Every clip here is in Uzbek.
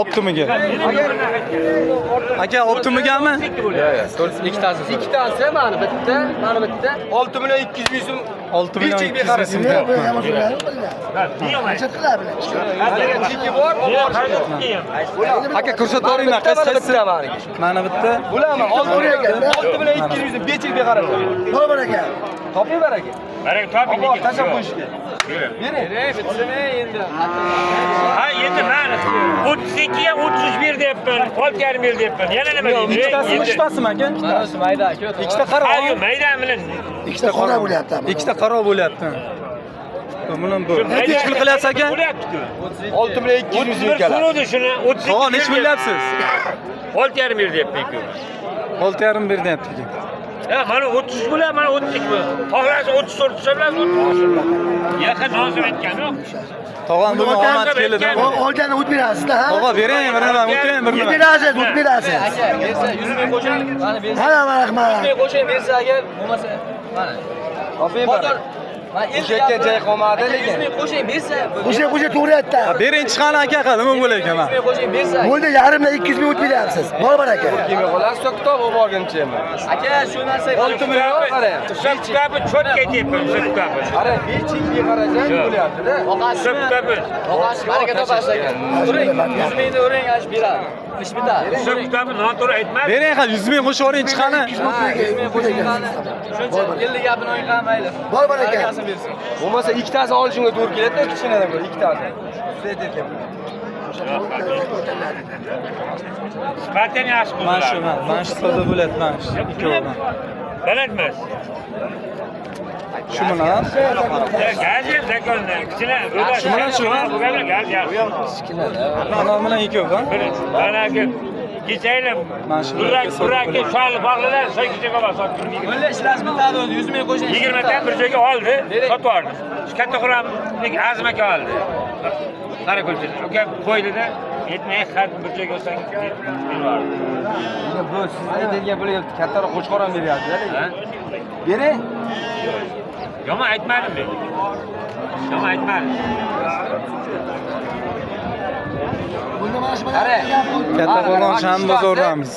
Optimiga. Aka Optimigami? Yo'q, ikkitasi. Ikkitasi mana bitta, mana bitta 6 million 200 ming so'm. 6 million 200 ming. Aka ko'rsatavering, qaysi? Mana bitta. Bo'lami? 6 million 200 ming bechik beqarab. To'g'ri baraka. Toping baraka. Baraka toping. Tashab qo'yishga. Bering, bitsimi endi. Ha, endi mana 32 ga 31 deyapman. 6,5 yil deyapman. Yana nima deydi? Ikkitasimi aka? Ikkitasi mayda aka. Ikkita qaro. Ayo, mayda bilan. Ikkita qaro bo'lyapti. Ikkita qaro bo'lyapti. Buni bu. Necha pul qilyapsiz aka? Bo'lyapti-ku. 6 million 200 ming so'm keladi. So'radi shuni 32. To'g'ri, necha bilyapsiz? 6,5 yil deyapman-ku. 6,5 berdi aka. Ya mana 30 bo'lar, mana 32 bo'lar. Xohlasa 34 hisoblaysiz, 30. Yaqin hozir aytgan yo'q. Tog'am bugun omad keladi. Olgani o't berasizda, ha? Tog'a bering, bir nima, o'taymi bir nima. Berasiz, o't berasiz. Aka, bersa 100 ming qo'shing, mana bersa. Ha, rahmat. 100 ming qo'shing bersa agar bo'lmasa, mana. Toping bor. Mana O'sha joy qolmadi lekin. 100 ming qo'shing bersa. Qo'sha to'g'ri aytdi. Bering chiqani aka, nima bo'lar ekan? 100 ming qo'shing bersa. Bo'ldi, yarimdan 200 ming o't beryapsiz. Bor baraka. Kimi qo'lasi kitob olib borguncha. Aka, shu narsa 6 million qarang. Shapkabi cho't ketyapman, shapkabi. Qarang, bechik qarajak bo'lyapti-da. Shapkabi. Oqasi baraka topasiz aka. Uring, 100 mingni uring, ash beradi. Ish bitadi. Shapkabi noto'g'ri aytmadi. Bering aka, 100 ming qo'shib yuboring chiqani. 100 ming qo'shing qani. Shuncha yillik gapini o'yingan mayli. Bor baraka. Barakasini bersin. Bo'lmasa ikkitasi olishimga to'g'ri keladi-da, kichkinadan ko'ra ikkitasi. Siz aytgan. Spartan yaxshi qo'ydi. Mana shu savdo bo'lyapti, mana shu ikkovidan. Balandmas. Shu bilan Gazir zakonda, kichkina. Shu bilan shu bilan? Bu bilan gaz yaxshi. mana bilan ikkovidan. Manaki kechaylar. Mana shu Burakka sholi bog'lilar, soy kechaga bor sotib. O'yla ishlash bitadi, 100 ming qo'shing. 20 dan bir joyga oldi, sotib yubordi. Katta quramlik azmaka oldi. Qara ko'lchi. Uka qo'ydida, yetmay xat bir joyga olsang berib. Bu siz aytadigan pulga kattaroq qo'shqor ham beryapti-da lekin. Bering. Yomon aytmadim men. Yomon aytmadim. Bunda mana shu Qarang. Katta qo'lon sham bozordamiz.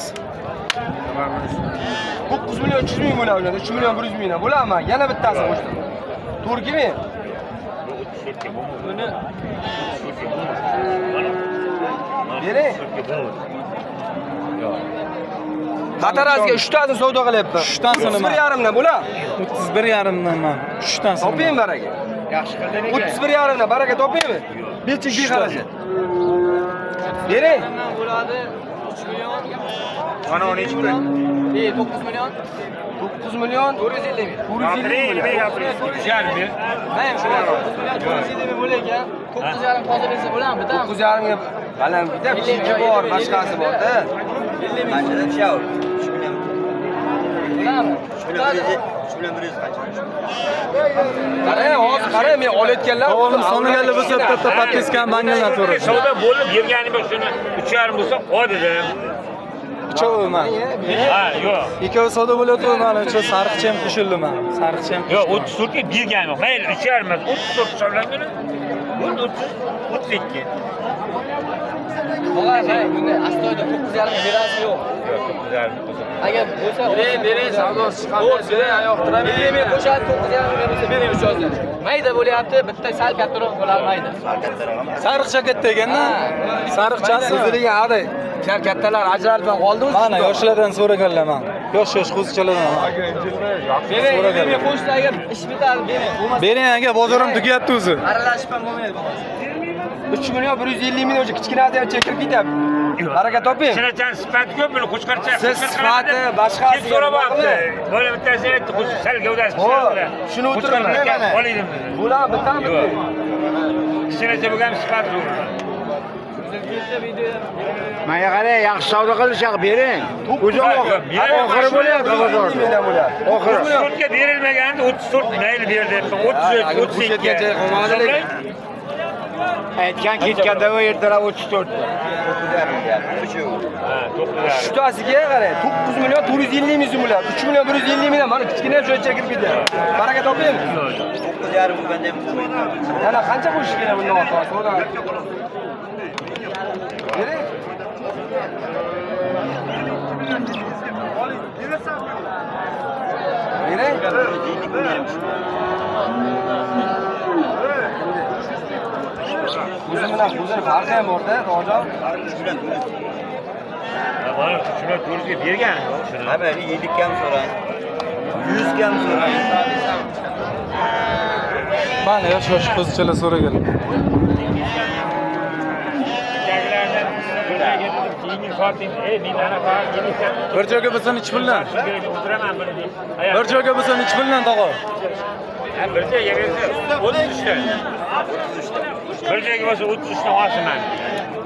9 million 300 ming bo'ladi unda, 3 million 100 mingdan bo'ladimi? Yana bittasi qo'shdim. To'g'rimi? Buni Bering. Qatarasiga 3 tasini savdo qilyapman. 3 tasini nima? 31,5 dan bo'lar. 31,5 dan man. 3 tasini. Toping baraka. Yaxshi qilding ekan. 31,5 dan baraka topingmi? Bechik beqarajak. Bering. bo'ladi 3 million. Mana 13 pul. 9 million. 9 million 450 ming. 450 ming. Jarmi. Mana shu 450 ming bo'lar ekan. 9,5 toza bersa bo'ladimi? Bitami? 9,5 ga baland bitta bichiki bor, boshqasi bor-da. 50 ming. Bo'ladimi? Qarang, hozir qarang, men olayotganlar Oğlum so'niganlar bo'lsa bitta podpiskani banganlar to'g'ri. Savdo bo'lib yurgani bo'lsa shuni 3,5 bo'lsa o dedim. Ikkovi man. Ha, yo'q. Ikkovi savdo bo'lyapti, mana shu sariqcha ham qo'shildi man. Sariqcha ham. Yo'q, 34 ga bergani. Mayli, 3,5 emas, 34 hisoblangan. Bu 32. Og'ay, buni astoydil 9,5 berasiz yo'q. Agar bo'lsa, bering, savdosi chiqadi. Bering, yo'qtirib. 50 ming qo'shadi, 9,5 ming bo'lsa bering mijozlar. Mayda bo'lyapti, bitta sal kattaroq bo'lar mayda. Sariqcha katta ekanda. Sariqchasi. o'ziliga hadi kattalar ajralib qoldimi? Mana yoshlardan so'raganlar men. Yosh qo'zichalardan. Bering, 50 ming qo'shsa agar ish bitadi, bering. Bo'lmasa Bering aka, bozorim tugyapti o'zi. aralashib ham bo'lmaydi bo'lmasa. 3 million 150 ming o'sha kichkinasi ham chekirib ketyapti. Baraka toping. Sinachan sifati ko'p, buni qo'shqarcha. Siz sifati boshqasi so'rabapti. Bo'la bittasi aytdi, sal gavdasi pishadi. Shuni o'tiribman mana. Olaydim dedi. Bular bitami? Kichkinacha bo'lgan sifati zo'r. Menga qarang, yaxshi savdo qilishaq bering. O'zi oxiri bo'lyapti bozor. Oxiri. 34 ga berilmaganda 34 mayli berdi. 33, 32 joy qolmadi lekin. Aytgan ketganda u ertalab 34. Uchtasiga qarang, 9 million 450 ming so'm bo'ladi. 3 million 150 ming mana kichkina ham shuncha kirib ketadi. Baraka topaymi? 9,5 bo'lganda ham bo'lmaydi. Yana qancha qo'shish kerak bundan ortiq? So'ra. Kerak? O'zim bilan o'zini farqi ham bor-da, To'g'jon. Mana shuni to'rtga bergan. Ha, bari 7 kam so'rang. 100 kam so'rang. Mana yosh qizchalar so'ragan. Bir joyga bo'lsa 3 million. Bir joyga bo'lsa 3 million tog'a. Bir joyga bo'lsa 33 ta. Bir joyga bo'lsa 33 ta olsin men.